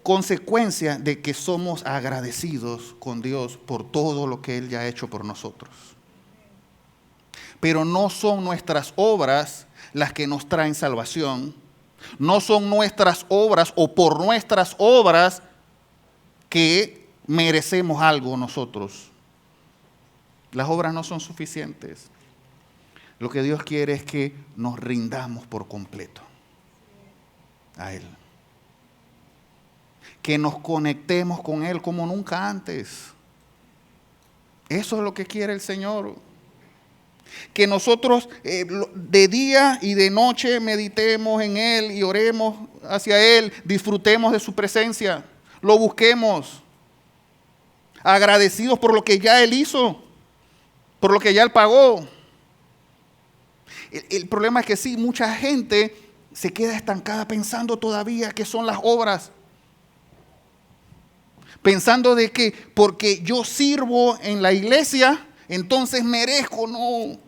Consecuencia de que somos agradecidos con Dios por todo lo que Él ya ha hecho por nosotros. Pero no son nuestras obras las que nos traen salvación. No son nuestras obras o por nuestras obras que merecemos algo nosotros. Las obras no son suficientes. Lo que Dios quiere es que nos rindamos por completo a Él. Que nos conectemos con Él como nunca antes. Eso es lo que quiere el Señor. Que nosotros de día y de noche meditemos en Él y oremos hacia Él, disfrutemos de su presencia, lo busquemos, agradecidos por lo que ya Él hizo, por lo que ya Él pagó. El problema es que sí, mucha gente se queda estancada pensando todavía que son las obras. Pensando de que porque yo sirvo en la iglesia, entonces merezco. No.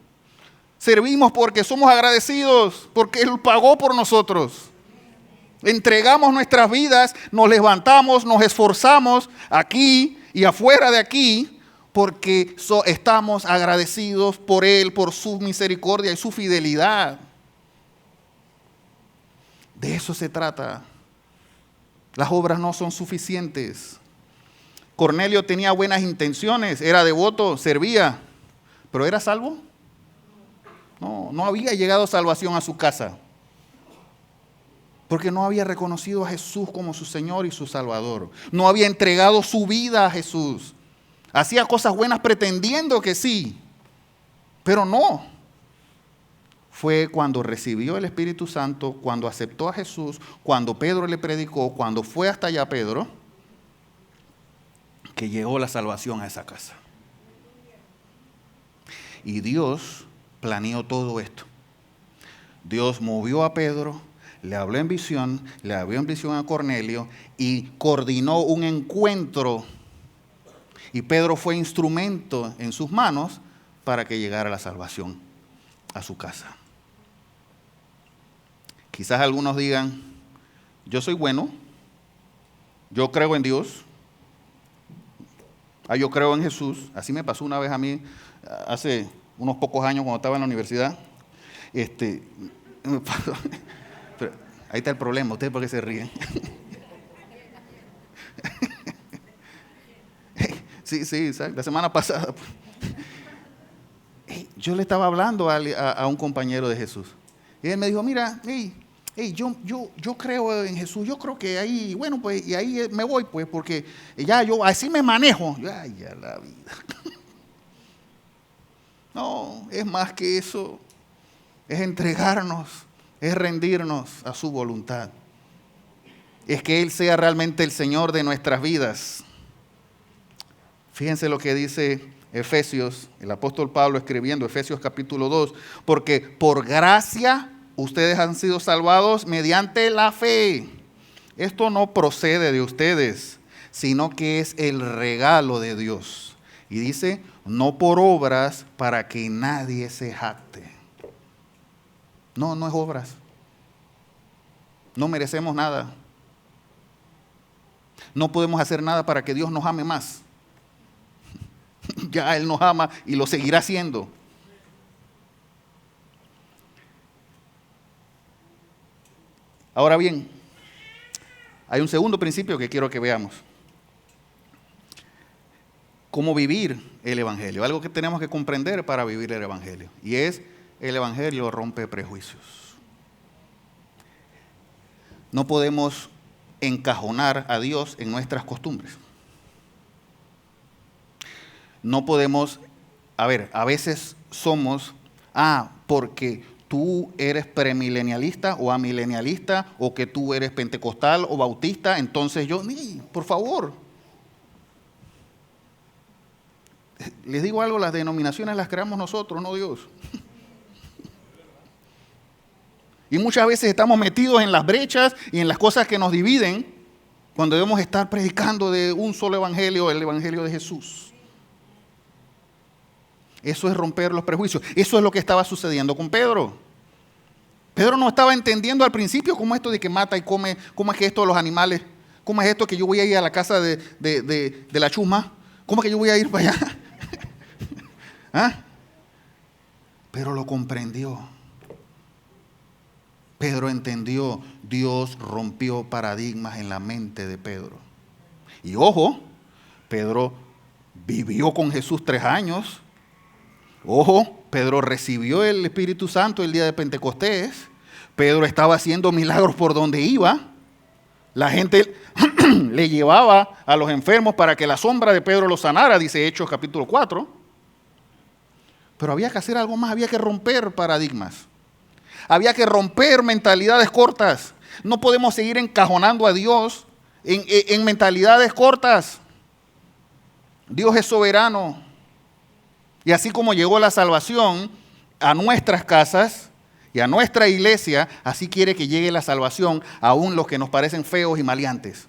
Servimos porque somos agradecidos, porque Él pagó por nosotros. Entregamos nuestras vidas, nos levantamos, nos esforzamos aquí y afuera de aquí, porque estamos agradecidos por Él, por su misericordia y su fidelidad. De eso se trata. Las obras no son suficientes. Cornelio tenía buenas intenciones, era devoto, servía, pero ¿era salvo? No había llegado salvación a su casa, porque no había reconocido a Jesús como su Señor y su Salvador. No había entregado su vida a Jesús. Hacía cosas buenas pretendiendo que sí, pero no. Fue cuando recibió el Espíritu Santo, cuando aceptó a Jesús, cuando Pedro le predicó, cuando fue hasta allá Pedro, que llegó la salvación a esa casa. Y Dios planeó todo esto. Dios movió a Pedro, le habló en visión a Cornelio y coordinó un encuentro. Y Pedro fue instrumento en sus manos para que llegara la salvación a su casa. Quizás algunos digan, yo soy bueno, yo creo en Dios, yo creo en Jesús. Así me pasó una vez a mí, hace unos pocos años cuando estaba en la universidad. Me pasó. Pero ahí está el problema, ¿ustedes por qué se ríen? Sí, la semana pasada. Yo le estaba hablando a un compañero de Jesús. Y él me dijo, mira, yo creo en Jesús, yo creo que ahí, bueno, pues, y ahí me voy, pues, porque ya yo así me manejo. Ay, ya la vida. No, es más que eso. Es entregarnos, es rendirnos a su voluntad. Es que Él sea realmente el Señor de nuestras vidas. Fíjense lo que dice Efesios, el apóstol Pablo escribiendo, Efesios capítulo 2, porque por gracia ustedes han sido salvados mediante la fe. Esto no procede de ustedes, sino que es el regalo de Dios. Y dice, no por obras para que nadie se jacte. No es obras. No merecemos nada. No podemos hacer nada para que Dios nos ame más. Ya Él nos ama y lo seguirá haciendo. Ahora bien, hay un segundo principio que quiero que veamos. Cómo vivir el Evangelio. Algo que tenemos que comprender para vivir el Evangelio. Y es, el Evangelio rompe prejuicios. No podemos encajonar a Dios en nuestras costumbres. No podemos, a veces somos, porque tú eres premilenialista o amilenialista, o que tú eres pentecostal o bautista, entonces por favor. Les digo algo, las denominaciones las creamos nosotros, no Dios. Y muchas veces estamos metidos en las brechas y en las cosas que nos dividen, cuando debemos estar predicando de un solo evangelio, el evangelio de Jesús. Eso es romper los prejuicios. Eso es lo que estaba sucediendo con Pedro. Pedro no estaba entendiendo al principio cómo esto de que mata y come, cómo es que esto de los animales, cómo es esto que yo voy a ir a la casa de la chusma, cómo es que yo voy a ir para allá. Pero lo comprendió. Pedro entendió. Dios rompió paradigmas en la mente de Pedro. Y ojo, Pedro vivió con Jesús 3 años. Ojo, Pedro recibió el Espíritu Santo el día de Pentecostés. Pedro estaba haciendo milagros por donde iba. La gente le llevaba a los enfermos para que la sombra de Pedro los sanara, dice Hechos capítulo 4. Pero había que hacer algo más, había que romper paradigmas. Había que romper mentalidades cortas. No podemos seguir encajonando a Dios en mentalidades cortas. Dios es soberano. Y así como llegó la salvación a nuestras casas y a nuestra iglesia, así quiere que llegue la salvación aún los que nos parecen feos y maleantes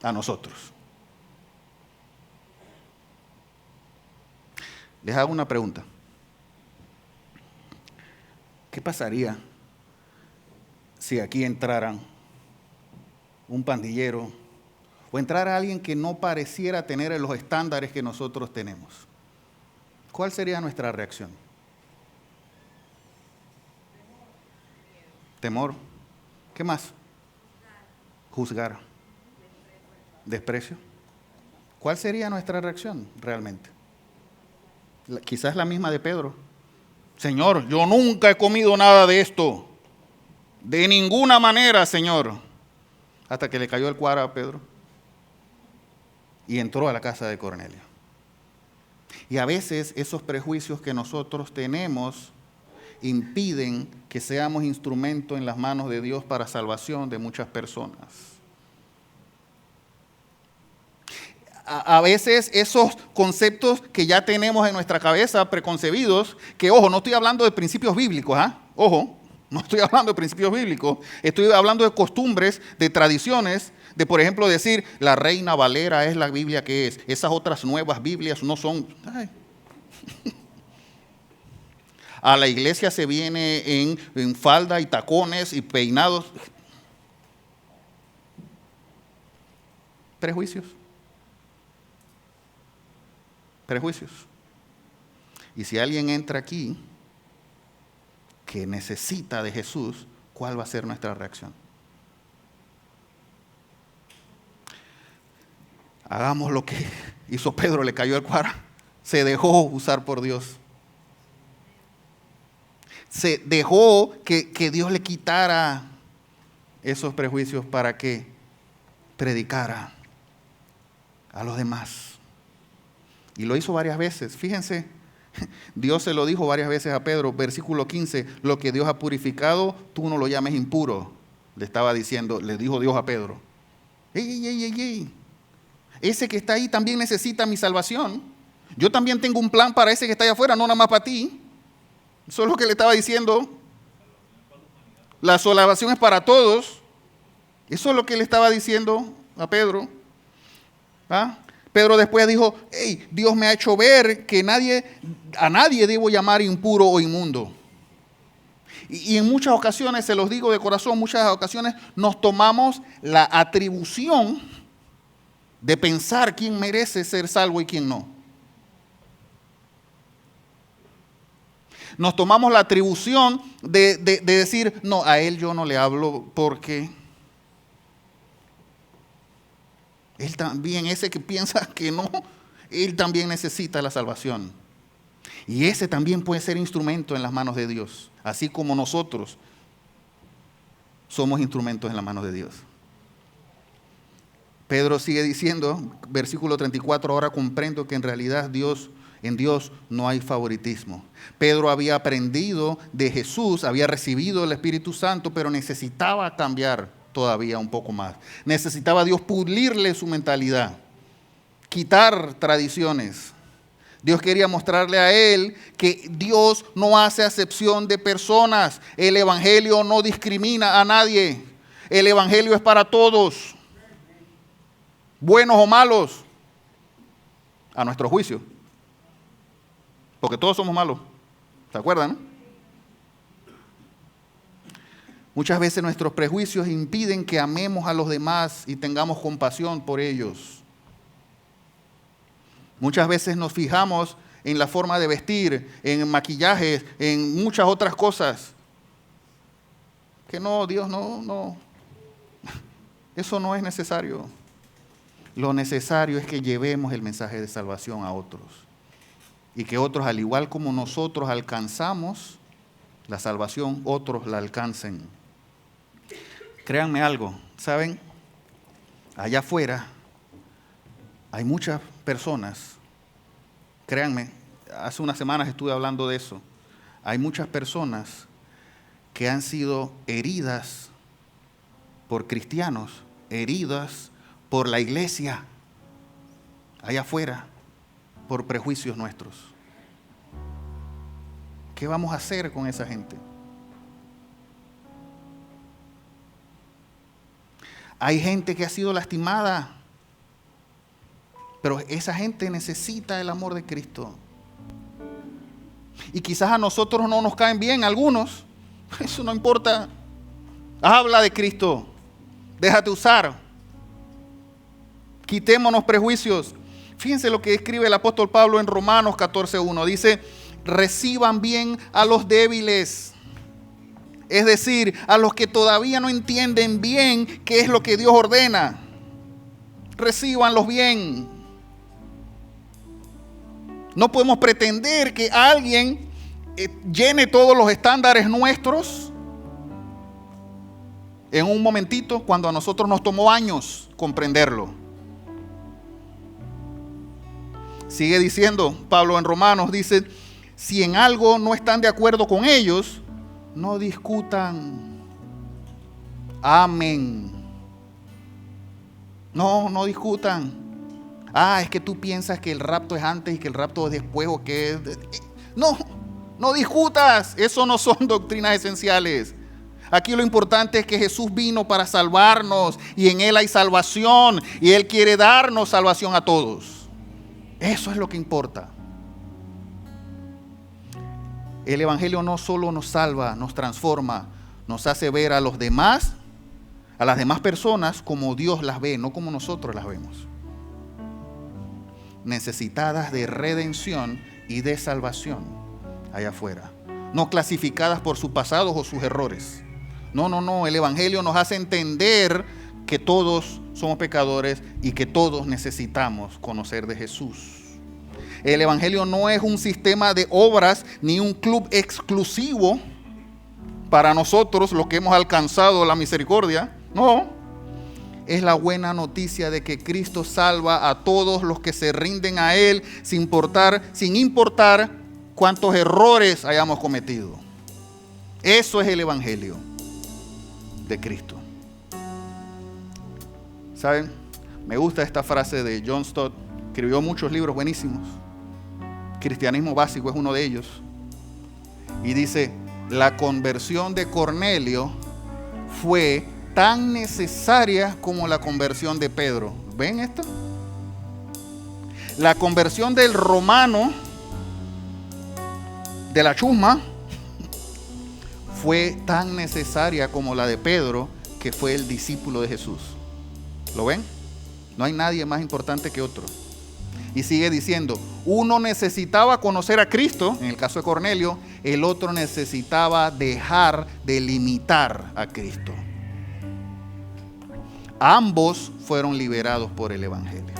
a nosotros. Les hago una pregunta. ¿Qué pasaría si aquí entraran un pandillero o entrara alguien que no pareciera tener los estándares que nosotros tenemos? ¿Cuál sería nuestra reacción? Temor. ¿Qué más? Juzgar. Desprecio. ¿Cuál sería nuestra reacción realmente? Quizás la misma de Pedro. Señor, yo nunca he comido nada de esto. De ninguna manera, Señor. Hasta que le cayó el cuadro a Pedro y entró a la casa de Cornelio. Y a veces esos prejuicios que nosotros tenemos impiden que seamos instrumento en las manos de Dios para salvación de muchas personas. A veces esos conceptos que ya tenemos en nuestra cabeza preconcebidos, que ojo, no estoy hablando de principios bíblicos, ojo, no estoy hablando de principios bíblicos, estoy hablando de costumbres, de tradiciones, de por ejemplo decir, la Reina Valera es la Biblia que es, esas otras nuevas Biblias no son. Ay. A la iglesia se viene en falda y tacones y peinados. Prejuicios. Prejuicios. Y si alguien entra aquí que necesita de Jesús, ¿cuál va a ser nuestra reacción? Hagamos lo que hizo Pedro, le cayó el cuadro. Se dejó usar por Dios. Se dejó que Dios le quitara esos prejuicios para que predicara a los demás. Y lo hizo varias veces. Fíjense, Dios se lo dijo varias veces a Pedro. Versículo 15, lo que Dios ha purificado, tú no lo llames impuro. Le estaba diciendo, le dijo Dios a Pedro. ¡Ey! Ese que está ahí también necesita mi salvación. Yo también tengo un plan para ese que está allá afuera, no nada más para ti. Eso es lo que le estaba diciendo. La salvación es para todos. Eso es lo que le estaba diciendo a Pedro. Pedro después dijo, hey, Dios me ha hecho ver que a nadie debo llamar impuro o inmundo. Y en muchas ocasiones, se los digo de corazón, muchas ocasiones nos tomamos la atribución de pensar quién merece ser salvo y quién no. Nos tomamos la atribución de decir, no, a él yo no le hablo porque él también, ese que piensa que no, él también necesita la salvación. Y ese también puede ser instrumento en las manos de Dios, así como nosotros somos instrumentos en las manos de Dios. Pedro sigue diciendo, versículo 34, ahora comprendo que en realidad en Dios no hay favoritismo. Pedro había aprendido de Jesús, había recibido el Espíritu Santo, pero necesitaba cambiar todavía un poco más. Necesitaba Dios pulirle su mentalidad, quitar tradiciones. Dios quería mostrarle a él que Dios no hace acepción de personas. El evangelio no discrimina a nadie. El evangelio es para todos, buenos o malos, a nuestro juicio. Porque todos somos malos. ¿Se acuerdan, no? Muchas veces nuestros prejuicios impiden que amemos a los demás y tengamos compasión por ellos. Muchas veces nos fijamos en la forma de vestir, en maquillajes, en muchas otras cosas. Que no, Dios no. Eso no es necesario. Lo necesario es que llevemos el mensaje de salvación a otros. Y que otros, al igual como nosotros alcanzamos la salvación, otros la alcancen. Créanme algo, ¿saben? Allá afuera hay muchas personas, créanme, hace unas semanas estuve hablando de eso. Hay muchas personas que han sido heridas por cristianos, heridas por la iglesia, allá afuera, por prejuicios nuestros. ¿Qué vamos a hacer con esa gente? Hay gente que ha sido lastimada, pero esa gente necesita el amor de Cristo. Y quizás a nosotros no nos caen bien algunos, eso no importa. Habla de Cristo, déjate usar. Quitémonos prejuicios. Fíjense lo que escribe el apóstol Pablo en Romanos 14:1. Dice, reciban bien a los débiles. Es decir, a los que todavía no entienden bien qué es lo que Dios ordena. Recíbanlos bien. No podemos pretender que alguien llene todos los estándares nuestros en un momentito, cuando a nosotros nos tomó años comprenderlo. Sigue diciendo Pablo en Romanos, dice, si en algo no están de acuerdo con ellos, no discutan. Amén. No discutan. Es que tú piensas que el rapto es antes y que el rapto es después o que es... No discutas. Eso no son doctrinas esenciales. Aquí lo importante es que Jesús vino para salvarnos y en Él hay salvación y Él quiere darnos salvación a todos. Eso es lo que importa. El Evangelio no solo nos salva, nos transforma, nos hace ver a los demás, a las demás personas como Dios las ve, no como nosotros las vemos. Necesitadas de redención y de salvación allá afuera. No clasificadas por sus pasados o sus errores. No. El Evangelio nos hace entender que todos somos pecadores y que todos necesitamos conocer de Jesús. El Evangelio no es un sistema de obras ni un club exclusivo para nosotros, los que hemos alcanzado la misericordia. No. Es la buena noticia de que Cristo salva a todos los que se rinden a Él sin importar cuántos errores hayamos cometido. Eso es el Evangelio de Cristo. ¿Saben? Me gusta esta frase de John Stott. Escribió muchos libros buenísimos. Cristianismo Básico es uno de ellos. Y dice, la conversión de Cornelio fue tan necesaria como la conversión de Pedro. ¿Ven esto? La conversión del romano, de la chusma, fue tan necesaria como la de Pedro, que fue el discípulo de Jesús. ¿Lo ven? No hay nadie más importante que otro. Y sigue diciendo, uno necesitaba conocer a Cristo, en el caso de Cornelio, el otro necesitaba dejar de limitar a Cristo. Ambos fueron liberados por el Evangelio.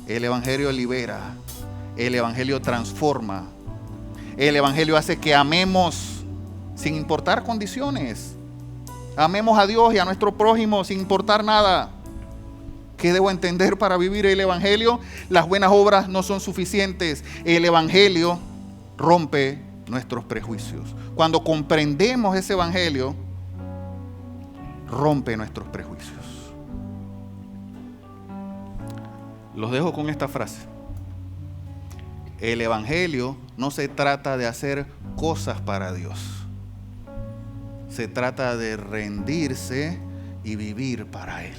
El Evangelio libera, el Evangelio transforma, el Evangelio hace que amemos sin importar condiciones. Amemos a Dios y a nuestro prójimo sin importar nada. ¿Qué debo entender para vivir el Evangelio? Las buenas obras no son suficientes. El Evangelio rompe nuestros prejuicios. Cuando comprendemos ese Evangelio, rompe nuestros prejuicios. Los dejo con esta frase. El Evangelio no se trata de hacer cosas para Dios. Se trata de rendirse y vivir para Él.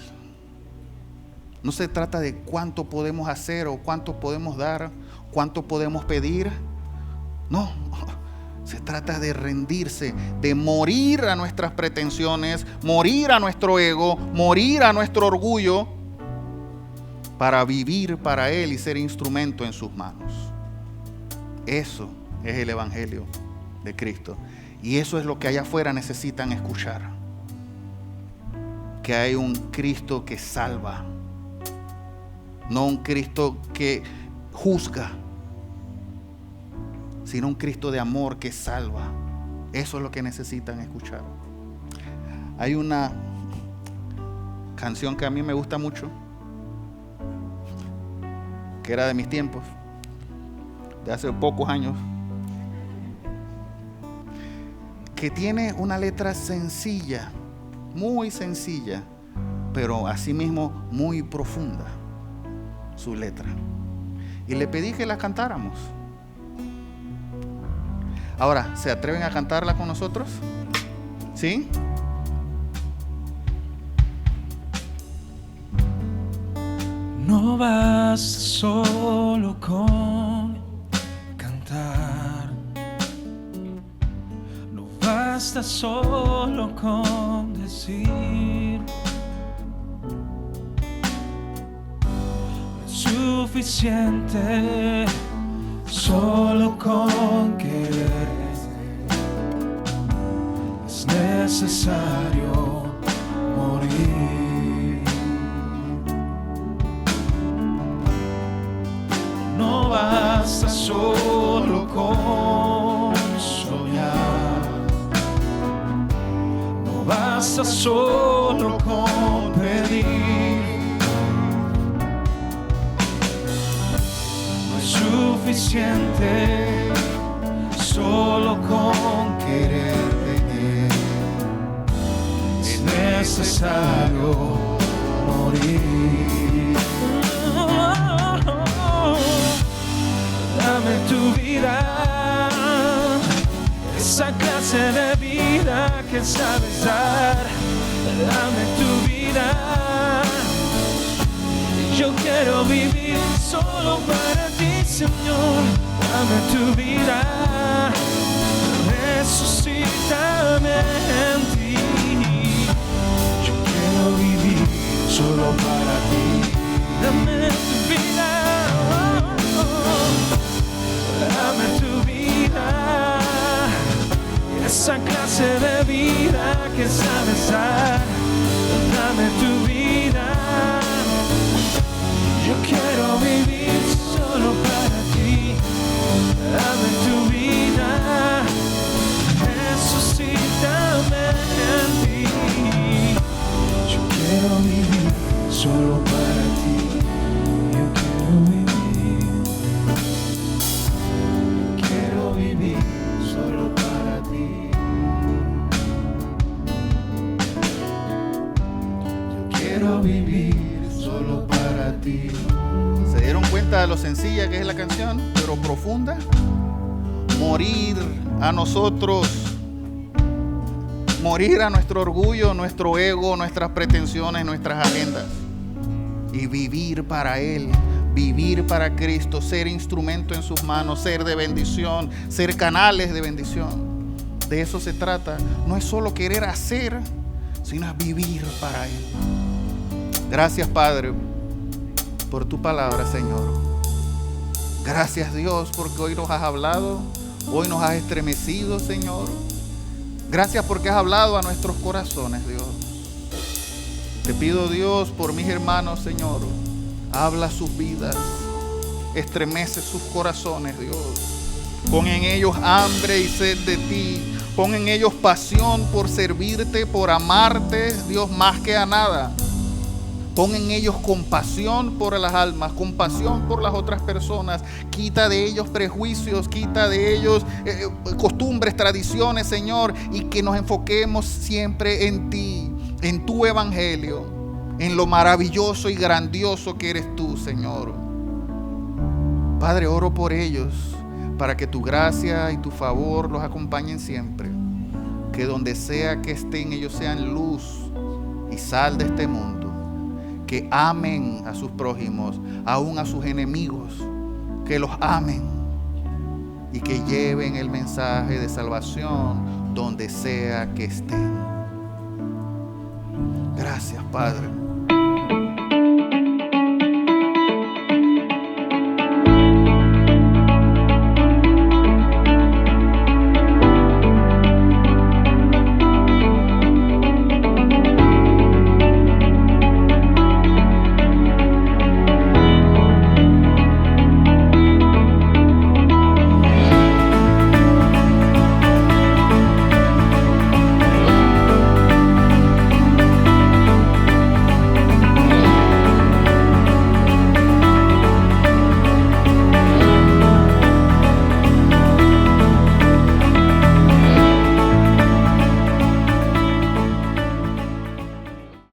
No se trata de cuánto podemos hacer o cuánto podemos dar, cuánto podemos pedir. No, se trata de rendirse, de morir a nuestras pretensiones, morir a nuestro ego, morir a nuestro orgullo, para vivir para Él y ser instrumento en sus manos. Eso es el Evangelio de Cristo. Y eso es lo que allá afuera necesitan escuchar. Que hay un Cristo que salva, no un Cristo que juzga, sino un Cristo de amor que salva. Eso es lo que necesitan escuchar. Hay una canción que a mí me gusta mucho, que era de mis tiempos, de hace pocos años, que tiene una letra sencilla, muy sencilla, pero asimismo muy profunda su letra. Y le pedí que la cantáramos. Ahora, ¿se atreven a cantarla con nosotros? ¿Sí? No basta solo con cantar, no basta solo con decir, no es suficiente solo con querer, es necesario morir. No basta solo con soñar, no basta solo con pedir, no es suficiente solo con querer tener, es necesario morir. Dame tu vida, esa clase de vida que sabes dar. Dame tu vida, yo quiero vivir solo para ti, Señor. Dame tu vida, resucítame en ti. Yo quiero vivir solo para ti. Dame tu vida. Dame tu vida, esa clase de vida que sabes dar. Dame tu vida, yo quiero vivir solo para ti. Dame tu vida, resucítame en ti. Yo quiero vivir solo para ti. Yo quiero vivir solo para ti. Yo quiero vivir solo para ti. ¿Se dieron cuenta de lo sencilla que es la canción, pero profunda? Morir a nosotros, morir a nuestro orgullo, nuestro ego, nuestras pretensiones, nuestras agendas, y vivir para Él. Vivir para Cristo, ser instrumento en sus manos, ser de bendición, ser canales de bendición. De eso se trata. No es solo querer hacer, sino es vivir para Él. Gracias, Padre, por tu palabra, Señor. Gracias, Dios, porque hoy nos has hablado, hoy nos has estremecido, Señor. Gracias porque has hablado a nuestros corazones, Dios. Te pido, Dios, por mis hermanos, Señor. Habla sus vidas, estremece sus corazones, Dios. Pon en ellos hambre y sed de ti. Pon en ellos pasión por servirte, por amarte, Dios, más que a nada. Pon en ellos compasión por las almas, compasión por las otras personas. Quita de ellos prejuicios, quita de ellos costumbres, tradiciones, Señor, y que nos enfoquemos siempre en ti, en tu evangelio, en lo maravilloso y grandioso que eres tú, Señor. Padre, oro por ellos, para que tu gracia y tu favor los acompañen siempre. Que donde sea que estén, ellos sean luz y sal de este mundo. Que amen a sus prójimos, aún a sus enemigos. Que los amen y que lleven el mensaje de salvación donde sea que estén. Gracias, Padre.